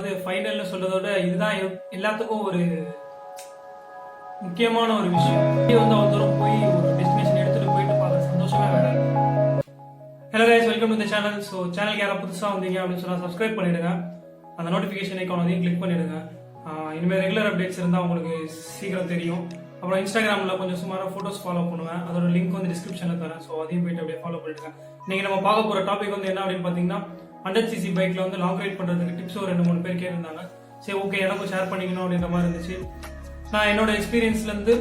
அது ஃபைனல்னு சொல்றதோட இதுதான் எல்லாத்துக்கும் ஒரு முக்கியமான ஒரு விஷயம். வந்து அவ்வளோ தூரம் போய் ஒரு டெஸ்டினேஷன் எடுத்துட்டு போயிட்டு பார்க்குற சந்தோஷமே வேற. Hello guys, welcome to the channel. So சேனலுக்கு யாராவது புதுசாக வந்தீங்க அப்படின்னு சொன்னால் சப்ஸ்கிரைப் பண்ணிடுங்க. அந்த நோட்டிஃபிகேஷன் ஐக்கான் அதையும் கிளிக் பண்ணிடுங்க. இனிமேல் ரெகுலர் அப்டேட்ஸ் இருந்தால் உங்களுக்கு சீக்கிரம் தெரியும். அப்புறம் இன்ஸ்டாகிராமில் கொஞ்சம் சுமாராக ஃபோட்டோஸ் ஃபாலோ பண்ணுவேன். அதோட லிங்க் வந்து டிஸ்கிரிப்ஷனில் தரேன். ஸோ அதையும் போயிட்டு அப்படியே ஃபாலோ பண்ணிடுங்க. இன்னைக்கு நம்ம பார்க்க போகிற டாபிக் வந்து என்ன அப்படின்னு பார்த்தீங்கன்னா 100cc பைக்கில் வந்து லாங் ரைட் பண்ணுறதுக்கு டிப்ஸ் ஒரு 2-3 பேர் கேட்டிருந்தாங்க. சரி, ஓகே, எனக்கும் ஷேர் பண்ணிக்கணும் அப்படின்ற மாதிரி இருந்துச்சு. நான் என்னோட எக்ஸ்பீரியன்ஸ்லேருந்து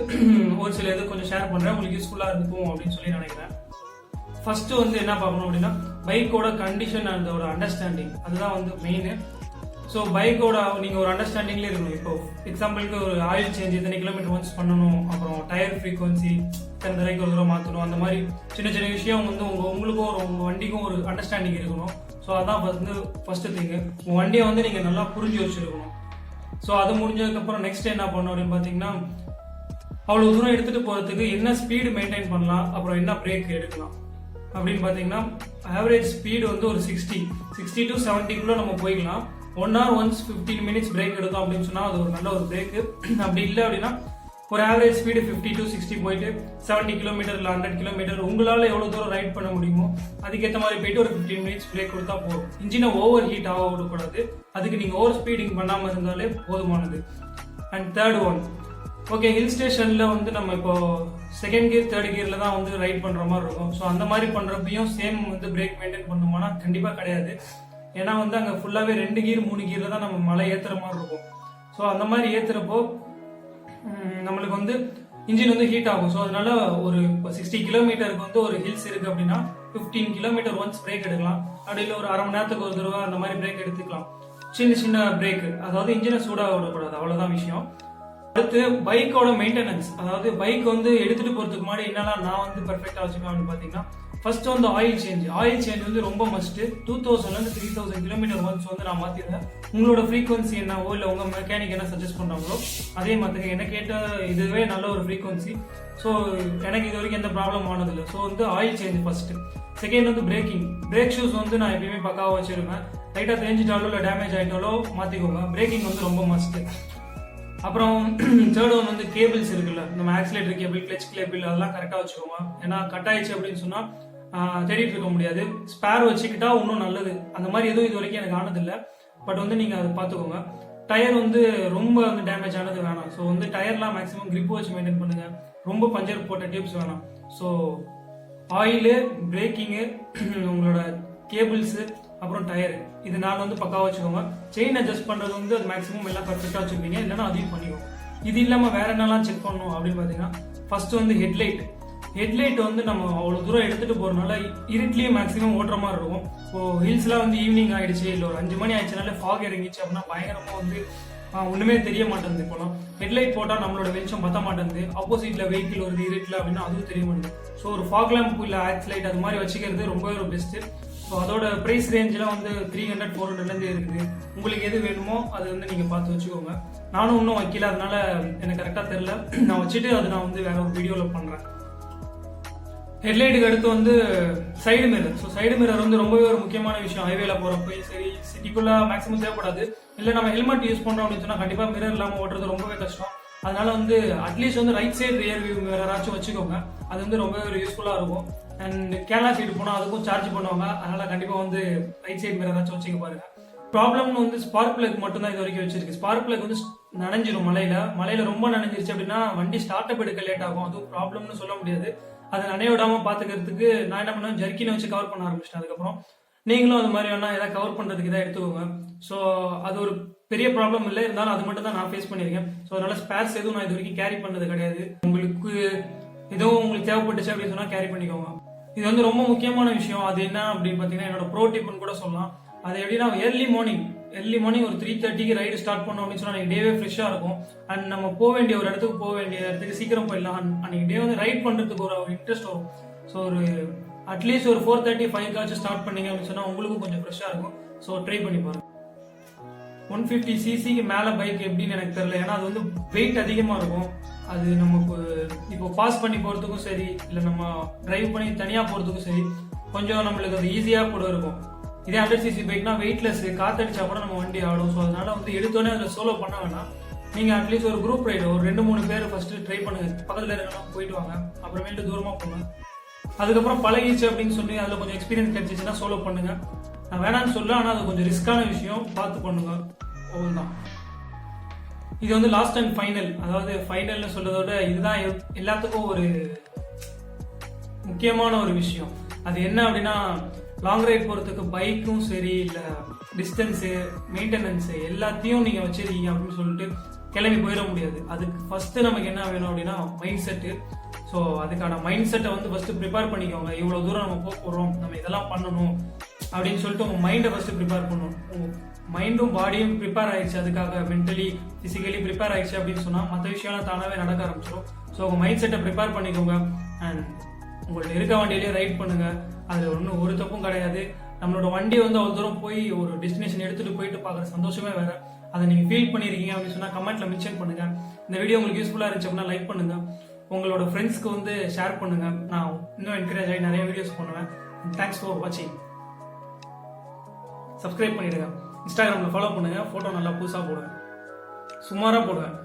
ஒரு சில இது கொஞ்சம் ஷேர் பண்ணுறேன், உங்களுக்கு யூஸ்ஃபுல்லாக இருக்கும் அப்படின்னு சொல்லி நினைக்கிறேன். ஃபர்ஸ்ட் வந்து என்ன பார்க்கணும் அப்படின்னா பைக்கோட கண்டிஷன் அண்ட் ஒரு அண்டர்ஸ்டாண்டிங், அதுதான் வந்து மெயின். ஸோ பைக்கோட நீங்கள் ஒரு அண்டர்ஸ்டாண்டிங்லேயே இருக்கணும். இப்போ எக்ஸாம்பிளுக்கு ஒரு ஆயில் சேஞ்ச் இத்தனை கிலோமீட்டர் ஒன்ஸ் பண்ணணும், அப்புறம் டயர் ஃப்ரீக்வன்சி இத்தனை தடவைக்கு ஒரு தடவை மாற்றணும், அந்த மாதிரி சின்ன சின்ன விஷயம் வந்து உங்களுக்கும் உங்கள் வண்டிக்கும் ஒரு அண்டர்ஸ்டாண்டிங் இருக்கணும். ஸோ அதான் வந்து ஃபர்ஸ்ட் திங்கு. உங்கள் வண்டியை வந்து நீங்கள் நல்லா புரிஞ்சு வச்சுருக்கணும். ஸோ அது முடிஞ்சதுக்கப்புறம் நெக்ஸ்ட் என்ன பண்ணணும் அப்படின்னு பார்த்தீங்கன்னா, அவ்வளோ தூரம் எடுத்துகிட்டு போகிறதுக்கு என்ன ஸ்பீடு மெயின்டைன் பண்ணலாம், அப்புறம் என்ன பிரேக் எடுக்கலாம் அப்படின்னு பார்த்தீங்கன்னா, ஆவரேஜ் ஸ்பீடு வந்து ஒரு 60 to 70 நம்ம போய்க்கலாம். 1 hour once 15 minutes பிரேக் எடுத்தோம் அப்படின்னு சொன்னால் அது ஒரு நல்ல ஒரு பிரேக்கு. அப்படி இல்லை அப்படின்னா ஒரு ஆவரேஜ் ஸ்பீடு 50 to 60 போயிட்டு 70 கிலோமீட்டர் இல்லை 100 கிலோமீட்டர் உங்களால் எவ்வளோ தூரம் ரைட் பண்ண முடியுமோ அதுக்கேற்ற மாதிரி போயிட்டு ஒரு 15 minutes பிரேக் கொடுத்தா போதும். இன்ஜினை ஓவர் ஹீட் ஆக விடக்கூடாது. அதுக்கு நீங்கள் ஓவர் ஸ்பீடிங் பண்ணாமல் இருந்தாலே போதுமானது. And third one, okay, hill ஸ்டேஷனில் வந்து நம்ம இப்போ செகண்ட் கியர் தேர்ட் கியரில் தான் வந்து ரைட் பண்ணுற மாதிரி இருக்கும். ஸோ அந்த மாதிரி பண்ணுறப்பையும் சேம் வந்து பிரேக் மெயின்டைன் பண்ணுமானா கண்டிப்பாக கிடையாது. ஏன்னா வந்து அங்கே ஃபுல்லாகவே 2 கியர் 3 கியரில் தான் நம்ம மலை ஏற்றுற மாதிரி இருக்கும். ஸோ அந்த மாதிரி ஏற்றுறப்போ நம்மளுக்கு வந்து இன்ஜின் வந்து ஹீட் ஆகும். ஸோ அதனால ஒரு இப்போ 60 கிலோமீட்டருக்கு வந்து ஒரு ஹில்ஸ் இருக்குது அப்படின்னா 15 கிலோமீட்டர் ஒன்ஸ் பிரேக் எடுக்கலாம். அப்படி இல்லை ஒரு அரை மணி நேரத்துக்கு ஒரு தடவை அந்த மாதிரி பிரேக் எடுத்துக்கலாம். சின்ன சின்ன பிரேக்கு, அதாவது இன்ஜினை சூடாக விடக்கூடாது, அவ்வளோதான் விஷயம். அடுத்து பைக்கோட மெயின்டெனன்ஸ், அதாவது பைக் வந்து எடுத்துட்டு போறதுக்கு முன்னாடி என்னெல்லாம் நான் வந்து பெர்ஃபெக்டா வச்சுக்கேன் அப்படின்னு பாத்தீங்கன்னா, ஃபர்ஸ்ட் வந்து ஆயில் சேஞ்ச் வந்து ரொம்ப மஸ்ட். 2000 to 3000 கிலோமீட்டர் ஒன்ஸ் வந்து நான் மாத்திருந்தேன். உங்களோட ஃப்ரீக்வன்சி என்னவோ இல்லை உங்க மெக்கானிக் என்ன சஜஸ்ட் பண்றாங்களோ அதே மாத்துங்க. என்ன கேட்ட இதுவே நல்ல ஒரு ஃப்ரீக்வன்சி. ஸோ எனக்கு இது வரைக்கும் எந்த ப்ராப்ளம் ஆனதில்லை. ஸோ வந்து ஆயில் சேஞ்ச் ஃபர்ஸ்ட். செகண்ட் வந்து பிரேக் ஷூஸ் வந்து நான் எப்பயுமே பக்காவாக வச்சிருப்பேன். லைட்டாக தேஞ்சிட்டாலோ இல்லை டேமேஜ் ஆகிட்டாலோ மாற்றிக்கோங்க. பிரேக்கிங் வந்து ரொம்ப மஸ்ட். அப்புறம் தேர்ட் ஒன் வந்து கேபிள்ஸ் இருக்குல்ல, நம்ம ஆக்சிலேட்டர் கேபிள், கிளச் கேபிள், அதெல்லாம் கரெக்டாக வச்சுக்கோங்க. ஏன்னா கட் ஆயிடுச்சு அப்படின்னு சொன்னால் தேடிட்டு இருக்க முடியாது. ஸ்பேர் வச்சுக்கிட்டா இன்னும் நல்லது. அந்த மாதிரி எதுவும் இது வரைக்கும் எனக்கு ஆனதில்லை. பட் வந்து நீங்கள் அதை பார்த்துக்கோங்க. டயர் வந்து ரொம்ப வந்து டேமேஜ் ஆனது வேணாம். ஸோ வந்து டயர்லாம் மேக்ஸிமம் கிரிப் வச்சு மெயின்டைன் பண்ணுங்க. ரொம்ப பஞ்சர் போட்ட டியூப்ஸ் வேணாம். ஸோ ஆயிலு, பிரேக்கிங்கு, உங்களோட கேபிள்ஸு, அப்புறம் டயர், இது நான் வந்து பக்காவாக வச்சுக்கோங்க. செயின் அட்ஜஸ்ட் பண்ணுறது வந்து அது மேக்ஸிமம் எல்லாம் பர்ஃபெக்டாக வச்சுருப்பீங்க. இல்லைன்னா அதையும் பண்ணிக்கோங்க. இது இல்லாமல் வேற என்னெல்லாம் செக் பண்ணணும் அப்படின்னு பார்த்தீங்கன்னா, ஃபர்ஸ்ட் வந்து ஹெட்லைட் வந்து நம்ம அவ்வளோ தூரம் எடுத்துகிட்டு போகிறனால இருட்லேயே மேக்ஸிமம் ஓட்டுற மாதிரி இருக்கும். இப்போ ஹில்ஸ்லாம் வந்து ஈவினிங் ஆகிடுச்சு, இல்லை ஒரு 5 மணி ஆயிடுச்சுனால ஃபாக் இறங்கிச்சு அப்படின்னா பயங்கரமாக வந்து ஒன்றுமே தெரிய மாட்டேங்குது. இப்போலாம் ஹெட்லைட் போட்டால் நம்மளோட வெளிச்சம் பற்ற மாட்டேங்குது. ஆப்போசிட்டில் வெஹிக்கிள் வருது இருட்டில் அப்படின்னா அதுவும் தெரிய மாட்டேங்குது. ஸோ ஒரு ஃபாக் லேம்ப் இல்லை ஆக்ஸ் அது மாதிரி வச்சுக்கிறது ரொம்பவே ஒரு பெஸ்ட்டு. ஸோ அதோட ப்ரைஸ் ரேஞ்செலாம் வந்து 300-400 இருக்குது. உங்களுக்கு எது வேணுமோ அது வந்து நீங்கள் பார்த்து வச்சுக்கோங்க. நானும் இன்னும் வைக்கல, அதனால எனக்கு கரெக்டாக தெரில. நான் வச்சுட்டு அது நான் வந்து வேற ஒரு வீடியோவில் பண்ணுறேன். ஹெட்லைட்டுக்கு அடுத்து வந்து side mirror. So side mirror வந்து ரொம்பவே ஒரு முக்கியமான விஷயம். ஹைவேல போகிறப்ப சரி, சிட்டிக்குள்ளே மேக்ஸிமம் தேவைப்படாது. இல்லை நம்ம ஹெல்மெட் யூஸ் பண்ணுறோம் அப்படின்னு சொன்னால் கண்டிப்பாக மிரர் இல்லாமல் ஓட்டுறது ரொம்பவே கஷ்டம். அதனால வந்து அட்லீஸ்ட் வந்து ரைட் சைடு ரியர் வியூ மிரராச்சும் வச்சுக்கோங்க. அது வந்து ரொம்பவே ஒரு யூஸ்ஃபுல்லாக இருக்கும். அண்ட் கேரளா சைடு போனால் அதுக்கும் சார்ஜ் பண்ணுவாங்க. அதனால கண்டிப்பாக வந்து ரைட் சைடு மிரராச்சும் வச்சுக்க பாருங்க. ப்ராப்ளம்னு வந்து ஸ்பார்க் பிளக் மட்டும் தான் இது வரைக்கும் வச்சிருக்கு. ஸ்பார்க் பிளக் வந்து நனைஞ்சிரும் மலையில ரொம்ப நனைஞ்சிருச்சு அப்படின்னா வண்டி ஸ்டார்ட் அப் எடுக்க லேட் ஆகும். அதுவும் ப்ராப்ளம்னு சொல்ல முடியாது. அதை நனைய விடாம பாத்துக்கிறதுக்கு நான் என்ன பண்ணுவேன், ஜர்க்கினை வச்சு கவர் பண்ண ஆரம்பிச்சிட்டேன். அதுக்கப்புறம் நீங்களும் அது மாதிரி வேணா ஏதாவது கவர் பண்றதுக்கு இதாக எடுத்துக்கோங்க. ஸோ அது ஒரு பெரிய ப்ராப்ளம் இல்லை, இருந்தாலும் அது மட்டும் தான் நான் ஃபேஸ் பண்ணியிருக்கேன். ஸோ அதனால ஸ்பேர்ஸ் எதுவும் நான் இது வரைக்கும் கேரி பண்ணது கிடையாது. உங்களுக்கு எதுவும் உங்களுக்கு தேவைப்பட்டுச்சு அப்படின்னு சொன்னா கேரி பண்ணிக்கோங்க. இது வந்து ரொம்ப முக்கியமான விஷயம். அது என்ன அப்படின்னு பார்த்தீங்கன்னா, என்னோட ப்ரோ டிப்னு கூட சொல்லலாம். அது எப்படின்னா, ஏர்லி மார்னிங் ஒரு 3:30க்கு ரைடு ஸ்டார்ட் பண்ணோம் அப்படின்னு சொன்னா அன்னைக்கு டேவே ஃப்ரெஷ்ஷாக இருக்கும். அண்ட் நம்ம போக வேண்டிய இடத்துக்கு சீக்கிரம் போயிடலாம். அன்னைக்கு டே வந்து ரைட் பண்ணுறதுக்கு ஒரு இன்ட்ரெஸ்ட் வரும். ஸோ ஒரு அட்லீஸ்ட் ஒரு 4:30-5 ஸ்டார்ட் பண்ணீங்க அப்படின்னு சொன்னால் உங்களுக்கும் கொஞ்சம் ஃப்ரெஷ்ஷாக இருக்கும். ஸோ ட்ரை பண்ணி பாருங்க. 150cc மேலே பைக் எப்படின்னு எனக்கு தெரியல. ஏன்னா அது வந்து வெயிட் அதிகமாக இருக்கும். அது நமக்கு இப்போ பாஸ் பண்ணி போகிறதுக்கும் சரி, இல்லை நம்ம டிரைவ் பண்ணி தனியாக போகிறதுக்கும் சரி, கொஞ்சம் நம்மளுக்கு அது ஈஸியாக கூட இருக்கும். இதே 100cc பைக்னா வெயிட்லெஸ், காத்தடிச்சா கூட நம்ம வண்டி ஆடும். ஸோ அதனால வந்து எடுத்தோடனே அதில் சோலோ பண்ண வேணாம். நீங்கள் அட்லீஸ்ட் ஒரு குரூப் ரைடு ஒரு 2-3 பேர் ஃபர்ஸ்ட் ட்ரை பண்ணுங்க. பக்கத்தில் இருக்கலாம் போயிட்டு வாங்க, அப்புறமேட்டு தூரமாக போங்க. அதுக்கப்புறம் பழகிச்சு அப்படின்னு சொல்லி அதில் கொஞ்சம் எக்ஸ்பீரியன்ஸ் கிடைச்சிச்சுன்னா சோலோ பண்ணுங்க. நான் வேணான்னு சொல்ல, ஆனால் அது கொஞ்சம் ரிஸ்கான விஷயம், பார்த்து பண்ணுங்க. அவ்வளோதான். இது வந்து லாஸ்ட் அண்ட் ஃபைனல், அதாவது ஃபைனல்னு சொல்றதோட இதுதான் எல்லாத்துக்கும் ஒரு முக்கியமான ஒரு விஷயம். அது என்ன அப்படின்னா, லாங் ரைட் போகிறதுக்கு பைக்கும் சரி, இல்லை டிஸ்டன்ஸு, மெயின்டெனன்ஸு எல்லாத்தையும் நீங்கள் வச்சிருக்கீங்க அப்படின்னு சொல்லிட்டு கிளம்பி போயிட முடியாது. அதுக்கு ஃபர்ஸ்ட் நமக்கு என்ன வேணும் அப்படின்னா மைண்ட் செட்டு. ஸோ அதுக்கான மைண்ட் செட்டை வந்து ஃபர்ஸ்ட் ப்ரிப்பேர் பண்ணிக்கோங்க. இவ்வளோ தூரம் நம்ம போக போகிறோம், நம்ம இதெல்லாம் பண்ணணும் அப்படின்னு சொல்லிட்டு உங்கள் மைண்டை ஃபர்ஸ்ட் ப்ரிப்பேர் பண்ணணும். உங்கள் மைண்டும் பாடியும் ப்ரிப்பேர் ஆயிடுச்சு, அதுக்காக மென்டலி ஃபிசிக்கலி ப்ரிப்பேர் ஆயிடுச்சு அப்படின்னு சொன்னால் மற்ற விஷயம்லாம் தானாகவே நடக்க ஆரம்பிச்சிடும். ஸோ உங்கள் மைண்ட் செட்டை ப்ரிப்பேர் பண்ணிக்கோங்க. அண்ட் உங்கள்ட்ட இருக்க வண்டியிலேயே ரைட் பண்ணுங்க. அதில் ஒன்றும் ஒரு தப்பும் கிடையாது. நம்மளோட வண்டியை வந்து அவ்வளோ தூரம் போய் ஒரு டெஸ்டினேஷன் எடுத்துகிட்டு போயிட்டு பார்க்குற சந்தோஷமே வேறு. அதை நீங்கள் ஃபீல் பண்ணியிருக்கீங்க அப்படின்னு சொன்னால் கமெண்ட்டில் மென்ஷன் பண்ணுங்கள். இந்த வீடியோ உங்களுக்கு யூஸ்ஃபுல்லாக இருந்துச்சு அப்படின்னா லைக் பண்ணுங்கள். உங்களோட ஃப்ரெண்ட்ஸ்க்கு வந்து ஷேர் பண்ணுங்கள். நான் இன்னும் என்கரேஜ் ஆகி நிறைய வீடியோஸ் பண்ணுவேன். தேங்க்ஸ் ஃபார் வாட்சிங். சப்ஸ்கிரைப் பண்ணிவிடுங்க. இன்ஸ்டாகிராமில் ஃபாலோ பண்ணுங்கள். ஃபோட்டோ நல்லா புதுசாக போடுவேன், சுமாராக போடுவேன்.